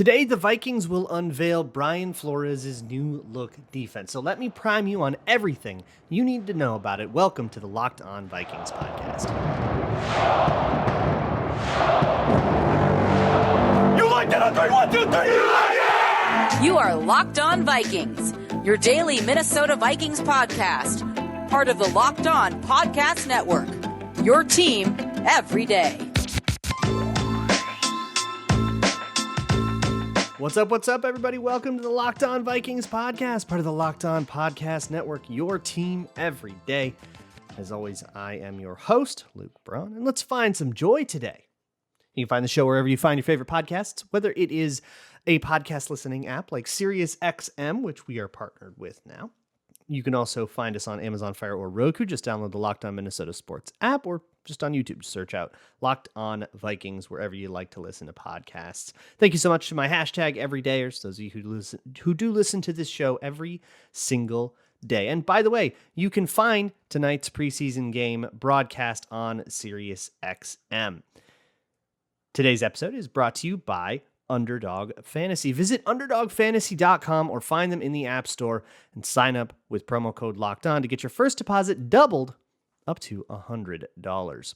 Today, the Vikings will unveil Brian Flores' new look defense. So let me prime you on everything you need to know about it. Welcome to the Locked On Vikings podcast. You like that on 3, 1, 2, 3, you like it! You are Locked On Vikings, your daily Minnesota Vikings podcast. Part of the Locked On Podcast Network, your team every day. What's up, everybody? Welcome to the Locked On Vikings podcast, part of the Locked On Podcast Network, your team every day. As always, I am your host, Luke Braun, and let's find some joy today. You can find the show wherever you find your favorite podcasts, whether it is a podcast listening app like SiriusXM, which we are partnered with now. You can also find us on Amazon Fire or Roku. Just download the Locked On Minnesota Sports app, or just on YouTube. Just search out Locked On Vikings wherever you like to listen to podcasts. Thank you so much to my hashtag everydayers, those of you who do listen to this show every single day. And by the way, you can find tonight's preseason game broadcast on SiriusXM. Today's episode is brought to you by Underdog Fantasy. Visit underdogfantasy.com or find them in the App Store and sign up with promo code Locked On to get your first deposit doubled up to $100.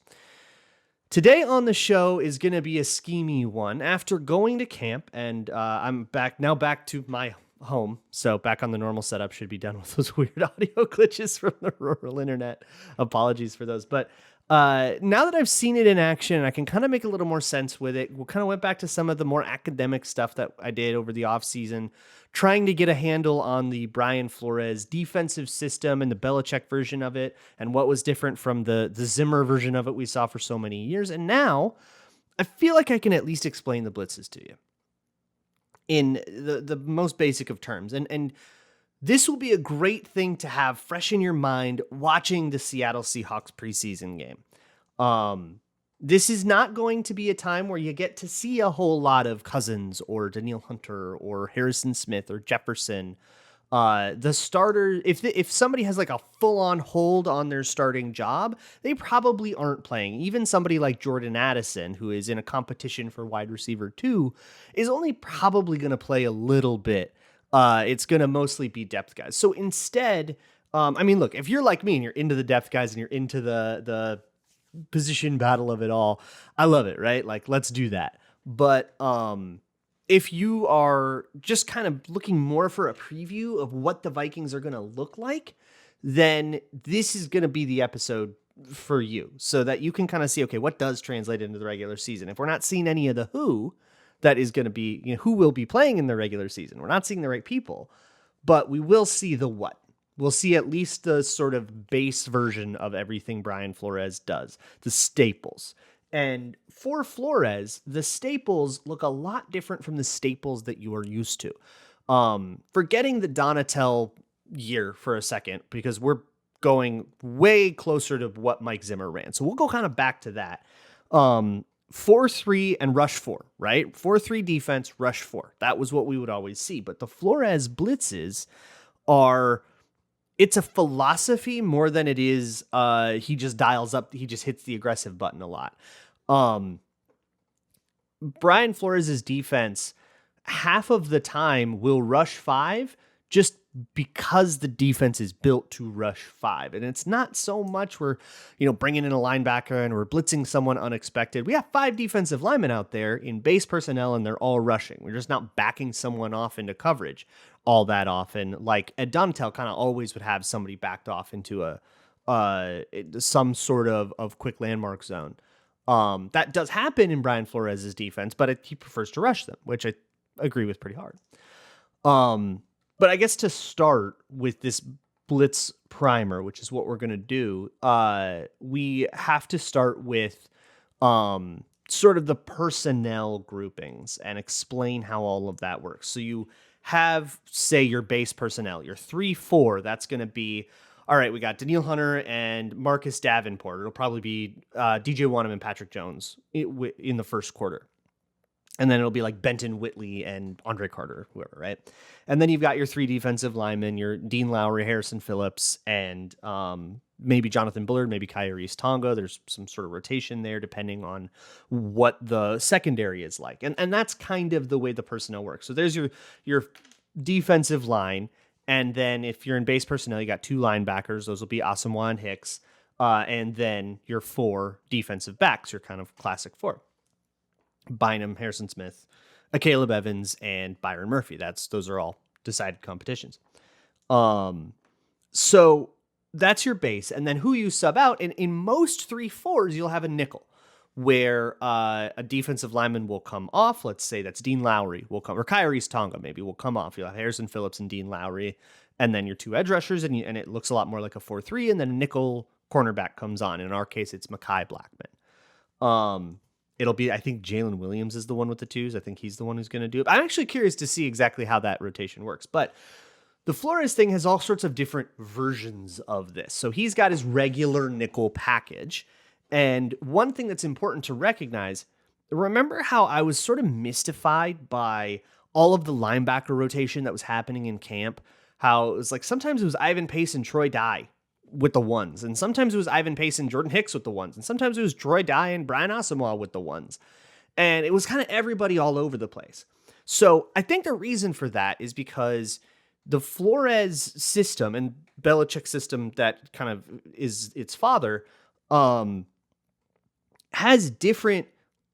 Today on the show is going to be a schemey one. After going to camp, and I'm back to my home, so back on the normal setup, should be done with those weird audio glitches from the rural internet. Apologies for those, but now that I've seen it in action, I can kind of make a little more sense with it. We kind of went back to some of the more academic stuff that I did over the offseason, trying to get a handle on the Brian Flores defensive system and the Belichick version of it, and what was different from the Zimmer version of it we saw for so many years. And now I feel like I can at least explain the blitzes to you in the most basic of terms. And this will be a great thing to have fresh in your mind watching the Seattle Seahawks preseason game. This is not going to be a time where you get to see a whole lot of Cousins or Danielle Hunter or Harrison Smith or Jefferson. The starter, if somebody has like a full-on hold on their starting job, they probably aren't playing. Even somebody like Jordan Addison, who is in a competition for wide receiver 2, is only probably going to play a little bit. It's going to mostly be depth guys. So instead, look, if you're like me and you're into the depth guys and you're into the position battle of it all, I love it, right? Like, let's do that. But if you are just kind of looking more for a preview of what the Vikings are going to look like, then this is going to be the episode for you, so that you can kind of see, okay, what does translate into the regular season? If we're not seeing any of the who, that is going to be, who will be playing in the regular season. We're not seeing the right people, but we will see the what. We'll see at least the sort of base version of everything Brian Flores does, the staples. And for Flores, the staples look a lot different from the staples that you are used to. Forgetting the Donatel year for a second, because we're going way closer to what Mike Zimmer ran. So we'll go kind of back to that. 4-3 and rush 4, right? 4-3 defense, rush 4. That was what we would always see. But the Flores blitzes it's a philosophy more than it is he just dials up, he just hits the aggressive button a lot. Brian Flores' defense, half of the time, will rush 5 just because the defense is built to rush 5. And it's not so much we're, bringing in a linebacker and we're blitzing someone unexpected. We have 5 defensive linemen out there in base personnel and they're all rushing. We're just not backing someone off into coverage all that often. Like Ed Donatel kind of always would have somebody backed off into some sort of quick landmark zone. That does happen in Brian Flores' defense, but he prefers to rush them, which I agree with pretty hard. But I guess to start with this blitz primer, which is what we're going to do, we have to start with sort of the personnel groupings and explain how all of that works. So you have, say, your base personnel, your 3-4, that's going to be, all right, we got Danielle Hunter and Marcus Davenport. It'll probably be DJ Wonnum and Patrick Jones in the first quarter. And then it'll be like Benton Whitley and Andre Carter, whoever, right? And then you've got your 3 defensive linemen, your Dean Lowry, Harrison Phillips, and maybe Jonathan Bullard, maybe Kyrie's Tonga. There's some sort of rotation there depending on what the secondary is like. And that's kind of the way the personnel works. So there's your defensive line. And then if you're in base personnel, you got 2 linebackers. Those will be Asamoah and Hicks. And then your 4 defensive backs, your kind of classic 4. Bynum, Harrison Smith, Caleb Evans, and Byron Murphy. Those are all decided competitions. So that's your base. And then who you sub out, and in most 3-4s, you'll have a nickel where a defensive lineman will come off. Let's say that's Dean Lowry will come, or Kyrie's Tonga maybe will come off. You'll have Harrison Phillips and Dean Lowry, and then your 2 edge rushers, and it looks a lot more like a 4-3, and then a nickel cornerback comes on. In our case, it's Mekhi Blackman. It'll be, I think Jalen Williams is the one with the 2s. I think he's the one who's going to do it. I'm actually curious to see exactly how that rotation works. But the Flores thing has all sorts of different versions of this. So he's got his regular nickel package. And one thing that's important to recognize, remember how I was sort of mystified by all of the linebacker rotation that was happening in camp? How it was like sometimes it was Ivan Pace and Troy Dye with the 1s. And sometimes it was Ivan Pace and Jordan Hicks with the 1s. And sometimes it was Troy Dye and Brian Asamoah with the 1s. And it was kind of everybody all over the place. So I think the reason for that is because the Flores system and Belichick's system that kind of is its father has different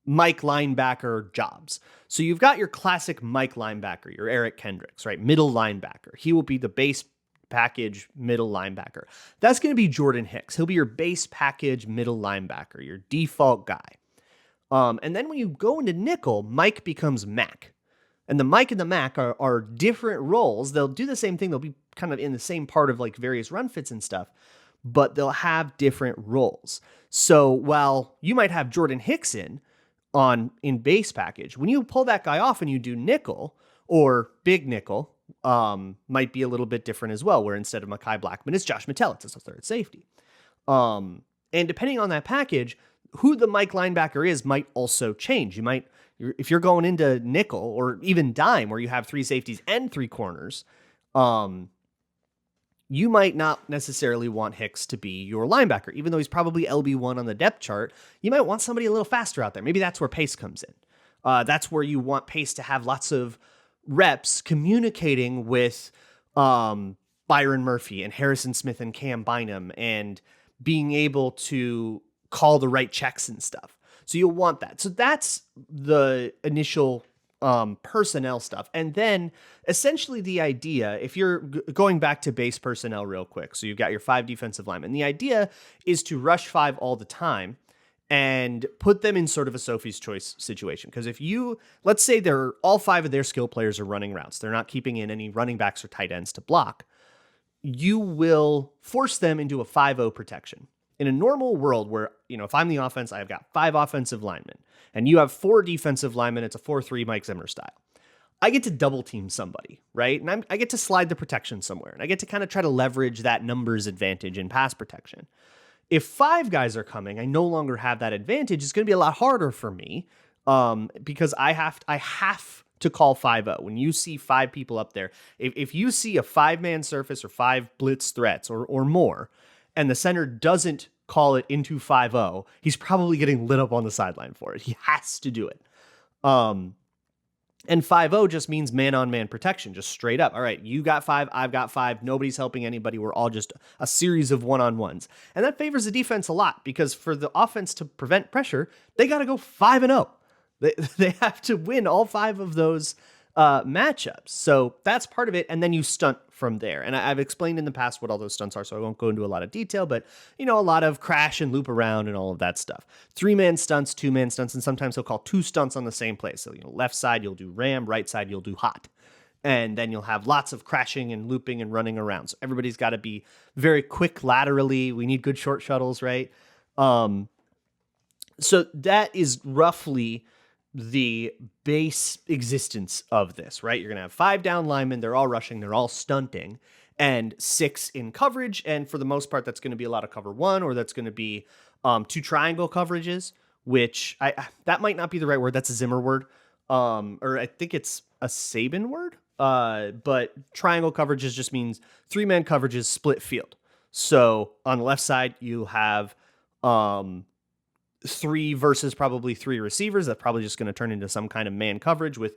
Mike linebacker jobs. So you've got your classic Mike linebacker, your Eric Kendricks, right? Middle linebacker. He will be the base package middle linebacker. That's going to be Jordan Hicks. He'll be your base package middle linebacker, your default guy. And then when you go into nickel, Mike becomes Mac. And the Mike and the Mac are different roles. They'll do the same thing. They'll be kind of in the same part of like various run fits and stuff, but they'll have different roles. So while you might have Jordan Hicks in base package, when you pull that guy off and you do nickel or big nickel, might be a little bit different as well, where instead of Mekhi Blackman, it's Josh Metellus as a 3rd safety. And depending on that package, who the Mike linebacker is might also change. If you're going into nickel or even dime where you have 3 safeties and 3 corners, you might not necessarily want Hicks to be your linebacker, even though he's probably LB1 on the depth chart. You might want somebody a little faster out there. Maybe that's where Pace comes in. That's where you want Pace to have lots of reps communicating with Byron Murphy and Harrison Smith and Cam Bynum and being able to call the right checks and stuff. So you'll want that. So that's the initial personnel stuff. And then essentially the idea, if you're going back to base personnel real quick, so you've got your 5 defensive linemen. The idea is to rush 5 all the time and put them in sort of a Sophie's choice situation. Because if let's say all 5 of their skill players are running routes, they're not keeping in any running backs or tight ends to block, you will force them into a 5-0 protection. In a normal world where, if I'm the offense, I've got 5 offensive linemen, and you have 4 defensive linemen, it's a 4-3 Mike Zimmer style. I get to double team somebody, right? And I get to slide the protection somewhere, and I get to kind of try to leverage that numbers advantage in pass protection. If 5 guys are coming, I no longer have that advantage. It's going to be a lot harder for me because I have to call 5-0. When you see 5 people up there, if you see a 5-man surface or 5 blitz threats or more, and the center doesn't call it into 5-0, he's probably getting lit up on the sideline for it. He has to do it. And 5-0 just means man-on-man protection, just straight up. All right, you got 5, I've got 5. Nobody's helping anybody. We're all just a series of one-on-ones. And that favors the defense a lot because for the offense to prevent pressure, they got to go 5-0. They have to win all 5 of those matchups. So that's part of it. And then you stunt from there. And I've explained in the past what all those stunts are, so I won't go into a lot of detail, but a lot of crash and loop around and all of that stuff. 3-man stunts, 2-man stunts, and sometimes he'll call 2 stunts on the same play. So, left side, you'll do ram, right side, you'll do hot. And then you'll have lots of crashing and looping and running around. So everybody's got to be very quick laterally. We need good short shuttles, right? So that is roughly the base existence of this, right? You're going to have 5 down linemen. They're all rushing. They're all stunting. And 6 in coverage. And for the most part, that's going to be a lot of cover 1, or that's going to be 2 triangle coverages, which that might not be the right word. That's a Zimmer word. or I think it's a Saban word. But triangle coverages just means 3-man coverages split field. So on the left side, you have 3 versus probably 3 receivers. That's probably just going to turn into some kind of man coverage with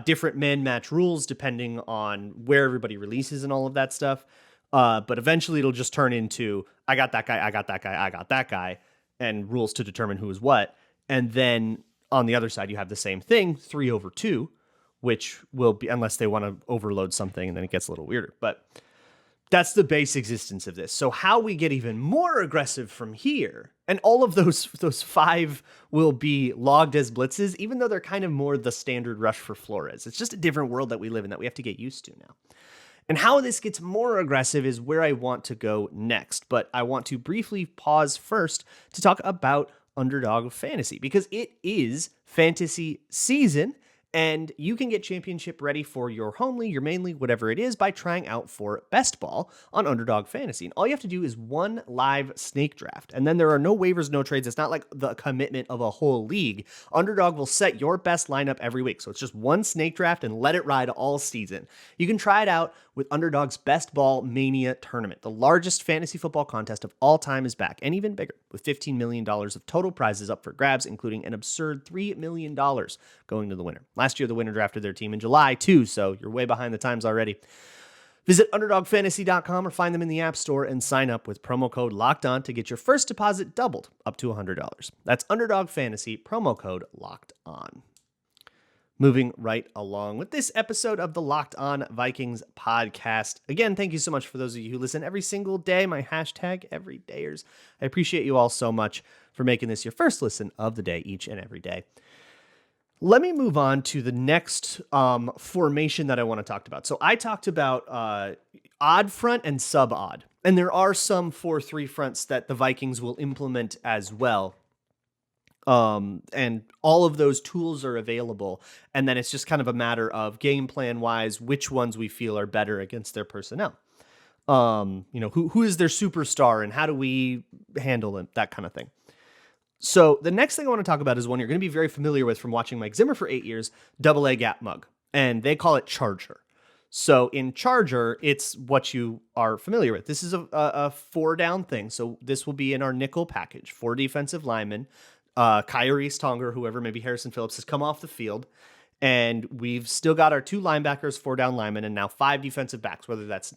different man match rules depending on where everybody releases and all of that stuff. But eventually it'll just turn into I got that guy, I got that guy, I got that guy, and rules to determine who is what. And then on the other side, you have the same thing, 3/2, which will be, unless they want to overload something, and then it gets a little weirder. But that's the base existence of this. So how we get even more aggressive from here, and all of those 5 will be logged as blitzes, even though they're kind of more the standard rush for Flores. It's just a different world that we live in that we have to get used to now. And how this gets more aggressive is where I want to go next. But I want to briefly pause first to talk about Underdog Fantasy, because it is fantasy season. And you can get championship ready for your home league, your main league, whatever it is, by trying out for Best Ball on Underdog Fantasy. And all you have to do is one live snake draft. And then there are no waivers, no trades. It's not like the commitment of a whole league. Underdog will set your best lineup every week. So it's just one snake draft and let it ride all season. You can try it out with Underdog's Best Ball Mania Tournament. The largest fantasy football contest of all time is back, and even bigger, with $15 million of total prizes up for grabs, including an absurd $3 million going to the winner. Last year, the winner drafted their team in July, too, so you're way behind the times already. Visit UnderdogFantasy.com or find them in the App Store and sign up with promo code LOCKEDON to get your first deposit doubled up to $100. That's Underdog Fantasy, promo code LOCKEDON. Moving right along with this episode of the Locked On Vikings podcast. Again, thank you so much for those of you who listen every single day, my hashtag everydayers. I appreciate you all so much for making this your first listen of the day each and every day. Let me move on to the next formation that I want to talk about. So I talked about odd front and sub odd, and there are some 4-3 fronts that the Vikings will implement as well. And all of those tools are available. And then it's just kind of a matter of game plan wise, which ones we feel are better against their personnel. Who is their superstar and how do we handle them? That kind of thing. So the next thing I want to talk about is one you're going to be very familiar with from watching Mike Zimmer for 8 years, AA gap mug. And they call it Charger. So in Charger, it's what you are familiar with. This is a 4-down thing. So this will be in our nickel package, 4 defensive linemen. Kyrie Stonger, whoever, maybe Harrison Phillips, has come off the field, and we've still got our 2 linebackers, 4-down linemen, and now 5 defensive backs, whether that's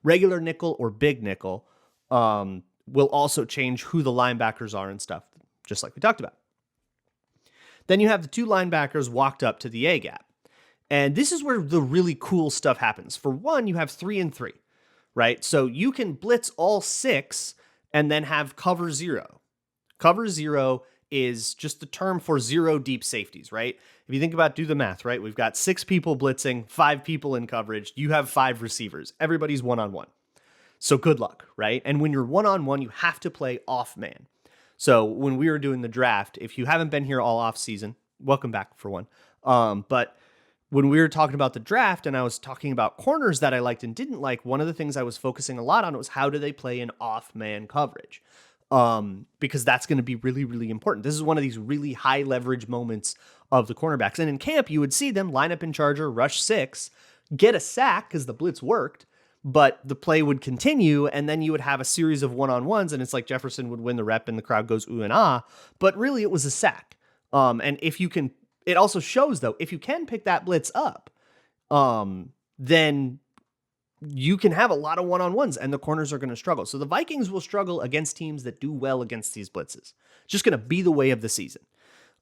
regular nickel or big nickel, will also change who the linebackers are and stuff, just like we talked about. Then you have the 2 linebackers walked up to the A-gap, and this is where the really cool stuff happens. For one, you have 3 and 3, right? So you can blitz all 6 and then have cover 0. Cover 0 is just the term for 0 deep safeties, right? If you think about, do the math, right? We've got 6 people blitzing, 5 people in coverage. You have 5 receivers. Everybody's one-on-one. So good luck, right? And when you're one-on-one, you have to play off man. So when we were doing the draft, if you haven't been here all off season, welcome back for one. But when we were talking about the draft and I was talking about corners that I liked and didn't like, one of the things I was focusing a lot on was how do they play in off man coverage? Because that's going to be really, really important. This is one of these really high leverage moments of the cornerbacks. And in camp, you would see them line up in Charger, rush 6, get a sack because the blitz worked, but the play would continue. And then you would have a series of one-on-ones. And it's like Jefferson would win the rep and the crowd goes ooh and ah, but really it was a sack. And if you can, it also shows though, if you can pick that blitz up, then you can have a lot of one-on-ones and the corners are going to struggle. So the Vikings will struggle against teams that do well against these blitzes. It's just going to be the way of the season.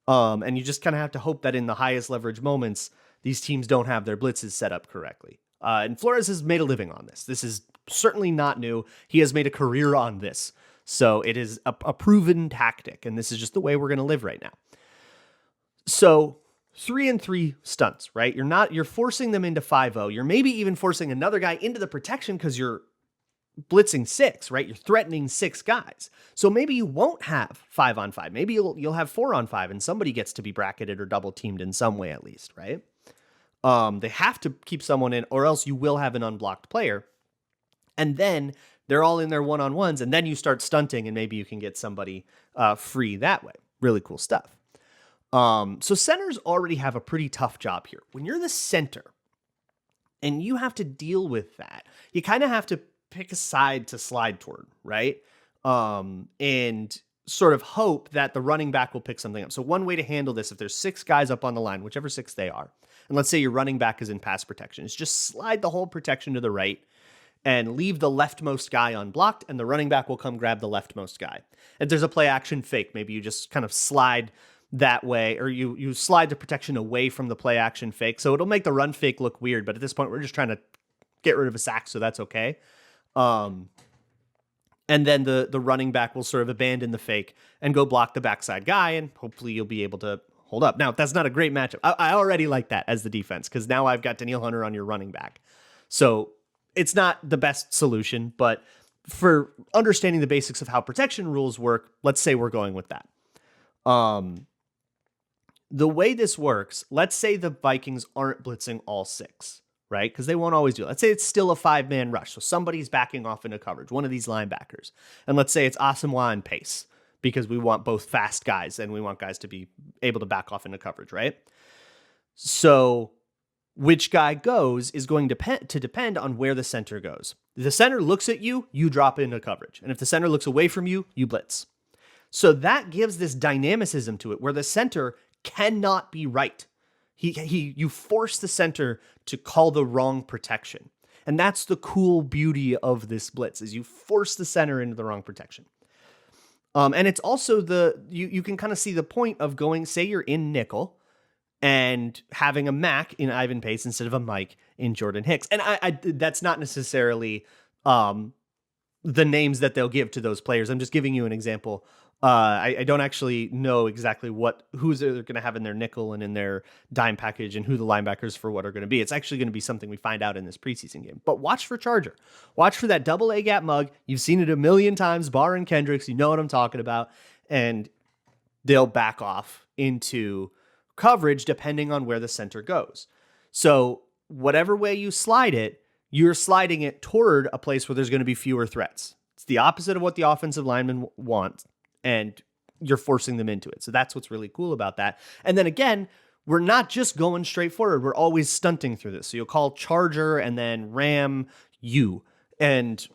And you just kind of have to hope that in the highest leverage moments, these teams don't have their blitzes set up correctly. And Flores has made a living on this. This is certainly not new. He has made a career on this. So it is a proven tactic. And this is just the way we're going to live right now. So 3 and 3 stunts, right? You're forcing them into 5-0. You're maybe even forcing another guy into the protection because you're blitzing 6, right? You're threatening 6 guys. So maybe you won't have 5-on-5. Maybe you'll have 4-on-5 and somebody gets to be bracketed or double teamed in some way at least, right? They have to keep someone in or else you will have an unblocked player. And then they're all in their one-on-ones and then you start stunting and maybe you can get somebody free that way. Really cool stuff. So centers already have a pretty tough job here. When you're the center and you have to deal with that, you kind of have to pick a side to slide toward, right? And sort of hope that the running back will pick something up. So one way to handle this, if there's 6 guys up on the line, whichever 6 they are, and let's say your running back is in pass protection, is just slide the whole protection to the right and leave the leftmost guy unblocked, and the running back will come grab the leftmost guy. If there's a play action fake, maybe you just kind of slide that way, or you slide the protection away from the play action fake. So it'll make the run fake look weird, but at this point, we're just trying to get rid of a sack, so that's okay. And then the running back will sort of abandon the fake and go block the backside guy, and hopefully you'll be able to hold up. Now, that's not a great matchup. I already like that as the defense, because now I've got Danielle Hunter on your running back. So it's not the best solution, but for understanding the basics of how protection rules work, let's say we're going with that. The way this works, let's say the Vikings aren't blitzing all 6. Right? Because they won't always do it. Let's say it's still a 5-man rush. So somebody's backing off into coverage, one of these linebackers. And let's say it's Asamoah and Pace, because we want both fast guys and we want guys to be able to back off into coverage, right? So which guy goes is going to depend on where the center goes. If the center looks at you, you drop into coverage. And if the center looks away from you, you blitz. So that gives this dynamicism to it where the center cannot be right. You force the center to call the wrong protection. And that's the cool beauty of this blitz, is you force the center into the wrong protection. And it's also you can kind of see the point of going, say you're in nickel and having a Mac in Ivan Pace instead of a Mike in Jordan Hicks. And I that's not necessarily the names that they'll give to those players. I'm just giving you an example. I don't actually know exactly who's they're going to have in their nickel and in their dime package and who the linebackers for what are going to be. It's actually going to be something we find out in this preseason game. But watch for Charger. Watch for that double A gap mug. You've seen it a million times, Barr and Kendricks. You know what I'm talking about. And they'll back off into coverage depending on where the center goes. So whatever way you slide it, you're sliding it toward a place where there's going to be fewer threats. It's the opposite of what the offensive linemen want, and you're forcing them into it. So that's what's really cool about that. And then again, we're not just going straight forward. We're always stunting through this. So you'll call Charger and then Ram you, and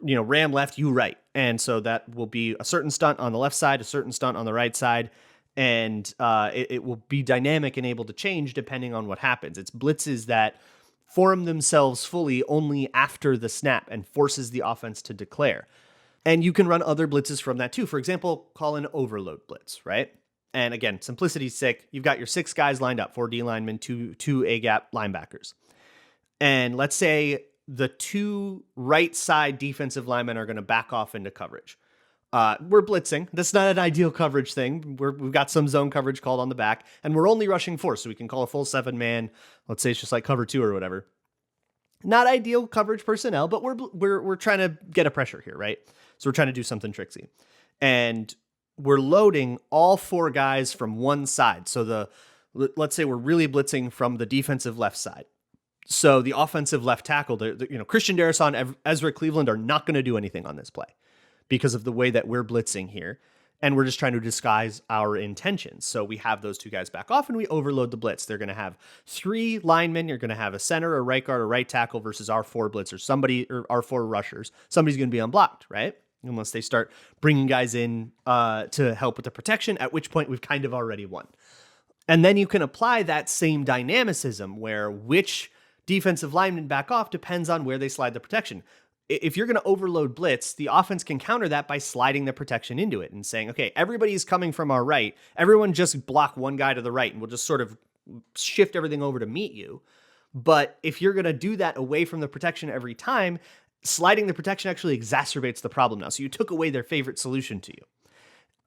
Ram left, you right. And so that will be a certain stunt on the left side, a certain stunt on the right side. And it will be dynamic and able to change depending on what happens. It's blitzes that form themselves fully only after the snap and forces the offense to declare. And you can run other blitzes from that too. For example, call an overload blitz, right? And again, simplicity's sake, you've got your 6 guys lined up, 4 D linemen, 2 A-gap linebackers. And let's say the 2 right side defensive linemen are going to back off into coverage. We're blitzing. That's not an ideal coverage thing. We've got some zone coverage called on the back, and we're only rushing 4, so we can call a full 7-man. Let's say it's just like cover 2 or whatever. Not ideal coverage personnel, but we're trying to get a pressure here, right? So we're trying to do something tricksy, and we're loading all 4 guys from one side. So let's say we're really blitzing from the defensive left side. So the offensive left tackle, Christian Darrison, Ezra Cleveland are not going to do anything on this play, because of the way that we're blitzing here. And we're just trying to disguise our intentions. So we have those 2 guys back off and we overload the blitz. They're going to have 3 linemen. You're going to have a center, a right guard, a right tackle versus our 4 blitzers, or our 4 rushers. Somebody's going to be unblocked, right? Unless they start bringing guys in to help with the protection, at which point we've kind of already won. And then you can apply that same dynamicism where which defensive lineman back off depends on where they slide the protection. If you're going to overload blitz, the offense can counter that by sliding the protection into it and saying, okay, everybody's coming from our right. Everyone just block one guy to the right and we'll just sort of shift everything over to meet you. But if you're going to do that away from the protection every time, sliding the protection actually exacerbates the problem now. So you took away their favorite solution to you.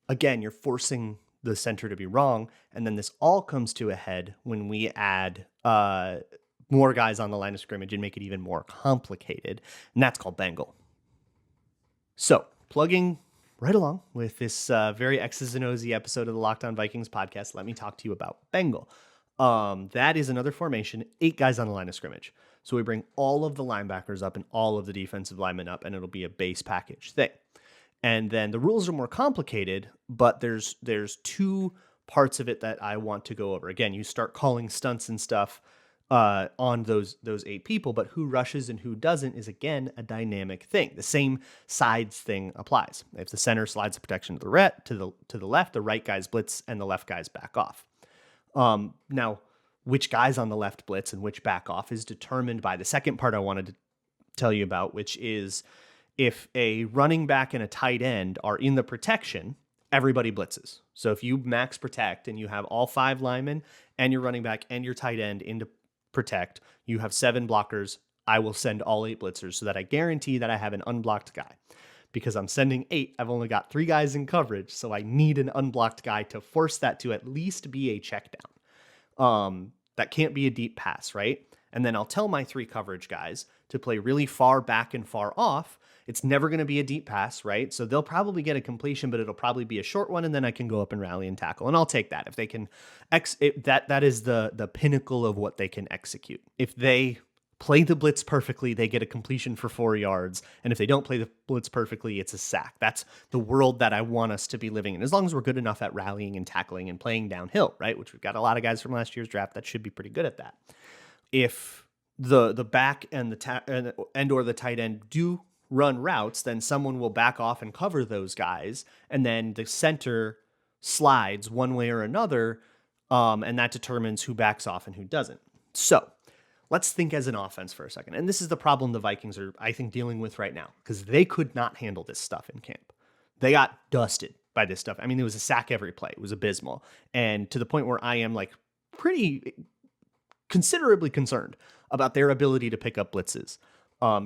Again, you're forcing the center to be wrong. And then this all comes to a head when we add more guys on the line of scrimmage and make it even more complicated. And that's called Bengal. So plugging right along with this very X's and O's episode of the Locked On Vikings podcast, let me talk to you about Bengal. That is another formation, 8 guys on the line of scrimmage. So we bring all of the linebackers up and all of the defensive linemen up, and it'll be a base package thing. And then the rules are more complicated, but there's 2 parts of it that I want to go over. Again, you start calling stunts and stuff on those 8 people, but who rushes and who doesn't is, again, a dynamic thing. The same sides thing applies. If the center slides the protection to the left, the right guys blitz and the left guys back off. Now, which guys on the left blitz and which back off is determined by the second part I wanted to tell you about, which is if a running back and a tight end are in the protection, everybody blitzes. So if you max protect and you have all 5 linemen and your running back and your tight end into protect, you have 7 blockers. I will send all 8 blitzers so that I guarantee that I have an unblocked guy. Because I'm sending 8, I've only got 3 guys in coverage, so I need an unblocked guy to force that to at least be a check down. That can't be a deep pass, right? And then I'll tell my 3 coverage guys to play really far back and far off. It's never going to be a deep pass, right? So they'll probably get a completion, but it'll probably be a short one, and then I can go up and rally and tackle, and I'll take that. If they can, that is the pinnacle of what they can execute. If they play the blitz perfectly, they get a completion for 4 yards, and if they don't play the blitz perfectly, it's a sack. That's the world that I want us to be living in, as long as we're good enough at rallying and tackling and playing downhill, right? Which we've got a lot of guys from last year's draft that should be pretty good at that. If the back and or the tight end do run routes, then someone will back off and cover those guys, and then the center slides one way or another, and that determines who backs off and who doesn't. So let's think as an offense for a second. And this is the problem the Vikings are, I think, dealing with right now, because they could not handle this stuff in camp. They got dusted by this stuff. I mean, there was a sack every play. It was abysmal. And to the point where I am like pretty considerably concerned about their ability to pick up blitzes.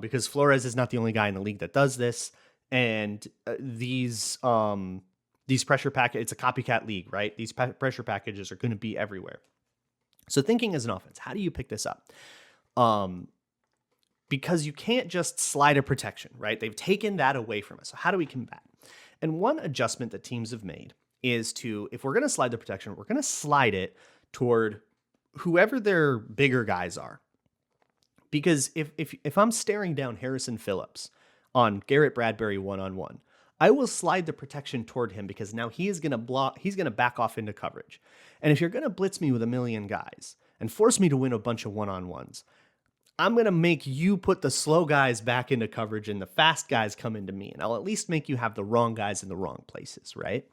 Because Flores is not the only guy in the league that does this. And these pressure packages, it's a copycat league, right? These pressure packages are going to be everywhere. So thinking as an offense, how do you pick this up? Because you can't just slide a protection, right? They've taken that away from us. So how do we combat? And one adjustment that teams have made is if we're going to slide the protection, we're going to slide it toward whoever their bigger guys are. Because if I'm staring down Harrison Phillips on Garrett Bradbury one-on-one, I will slide the protection toward him because now he is going to block. He's going to back off into coverage. And if you're going to blitz me with 1 million guys and force me to win a bunch of one-on-ones, I'm going to make you put the slow guys back into coverage and the fast guys come into me. And I'll at least make you have the wrong guys in the wrong places, right?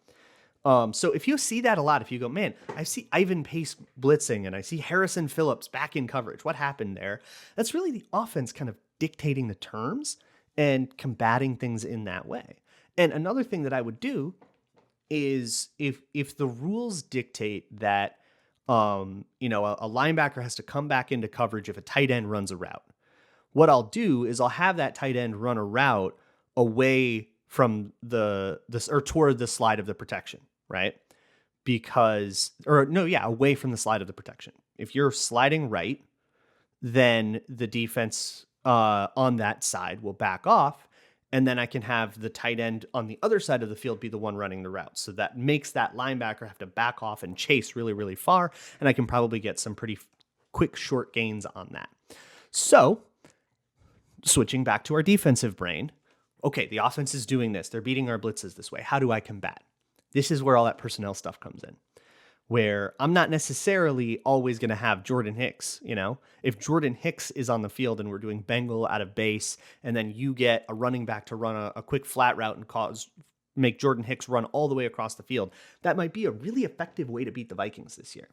So if you see that a lot, if you go, man, I see Ivan Pace blitzing and I see Harrison Phillips back in coverage, what happened there? That's really the offense kind of dictating the terms and combating things in that way. And another thing that I would do is if the rules dictate that, a linebacker has to come back into coverage if a tight end runs a route, what I'll do is I'll have that tight end run a route away from or toward the slide of the protection, right? Away from the slide of the protection. If you're sliding right, then the defense on that side will back off, and then I can have the tight end on the other side of the field be the one running the route. So that makes that linebacker have to back off and chase really, really far, and I can probably get some pretty quick short gains on that. So switching back to our defensive brain, okay, the offense is doing this. They're beating our blitzes this way. How do I combat? This is where all that personnel stuff comes in, where I'm not necessarily always going to have Jordan Hicks. If Jordan Hicks is on the field and we're doing Bengal out of base, and then you get a running back to run a quick flat route and make Jordan Hicks run all the way across the field, that might be a really effective way to beat the Vikings this year.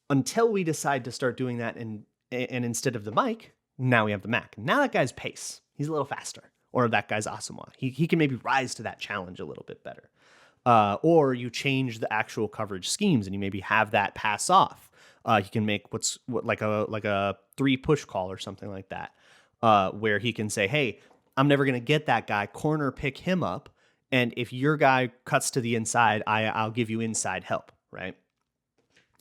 Until we decide to start doing that, and instead of the Mike, now we have the Mac. Now that guy's pace. He's a little faster. Or that guy's Asamoah. He can maybe rise to that challenge a little bit better. Or you change the actual coverage schemes and you maybe have that pass off. He can make like a 3 push call or something like that, where he can say, hey, I'm never going to get that guy. Corner pick him up. And if your guy cuts to the inside, I'll give you inside help, right?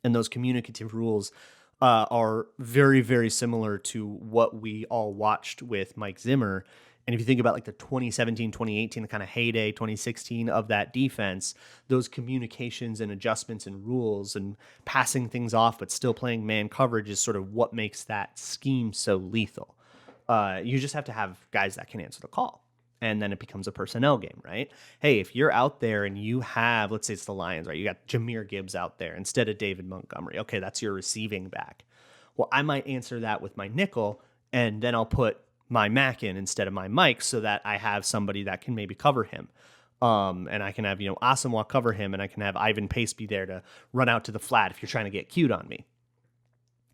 And those communicative rules are very, very similar to what we all watched with Mike Zimmer. And if you think about like the 2017, 2018, the kind of heyday, 2016 of that defense, those communications and adjustments and rules and passing things off but still playing man coverage is sort of what makes that scheme so lethal. You just have to have guys that can answer the call. And then it becomes a personnel game, right? Hey, if you're out there and you have, let's say it's the Lions, right? You got Jahmyr Gibbs out there instead of David Montgomery. Okay, that's your receiving back. Well, I might answer that with my nickel, and then I'll put my Mac in instead of my Mike so that I have somebody that can maybe cover him. And I can have, Asamoah cover him, and I can have Ivan Pace be there to run out to the flat if you're trying to get cute on me.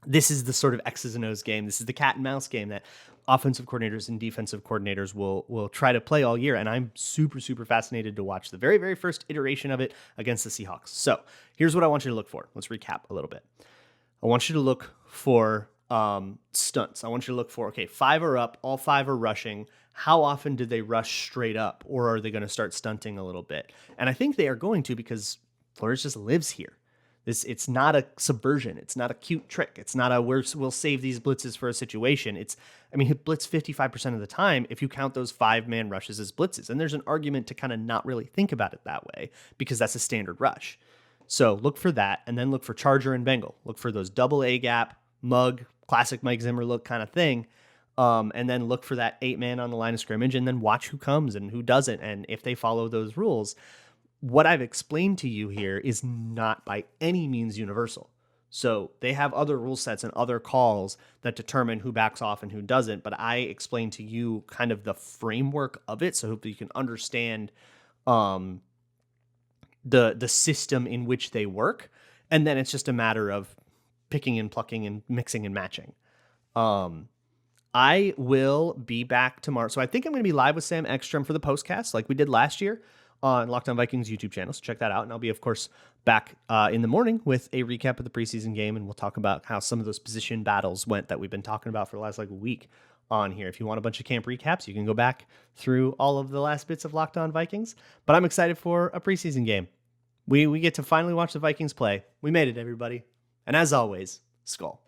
This is the sort of X's and O's game. This is the cat and mouse game that offensive coordinators and defensive coordinators will try to play all year. And I'm super, super fascinated to watch the very, very first iteration of it against the Seahawks. So here's what I want you to look for. Let's recap a little bit. I want you to look for stunts. I want you to look for, okay, 5 are up, all 5 are rushing. How often do they rush straight up, or are they going to start stunting a little bit? And I think they are going to, because Flores just lives here. It's not a subversion. It's not a cute trick. It's not a we'll save these blitzes for a situation. He blitz 55% of the time if you count those 5-man rushes as blitzes. And there's an argument to kind of not really think about it that way because that's a standard rush. So look for that, and then look for Charger and Bengal. Look for those double A gap, mug, classic Mike Zimmer look kind of thing. And then look for that 8-man on the line of scrimmage, and then watch who comes and who doesn't. And if they follow those rules, what I've explained to you here is not by any means universal. So they have other rule sets and other calls that determine who backs off and who doesn't. But I explained to you kind of the framework of it, so hopefully you can understand the system in which they work. And then it's just a matter of picking and plucking and mixing and matching. I will be back tomorrow. So I think I'm going to be live with Sam Ekstrom for the postcast like we did last year on Locked On Vikings YouTube channel. So check that out. And I'll be, of course, back in the morning with a recap of the preseason game. And we'll talk about how some of those position battles went that we've been talking about for the last week on here. If you want a bunch of camp recaps, you can go back through all of the last bits of Locked On Vikings. But I'm excited for a preseason game. We get to finally watch the Vikings play. We made it, everybody. And as always, Skull.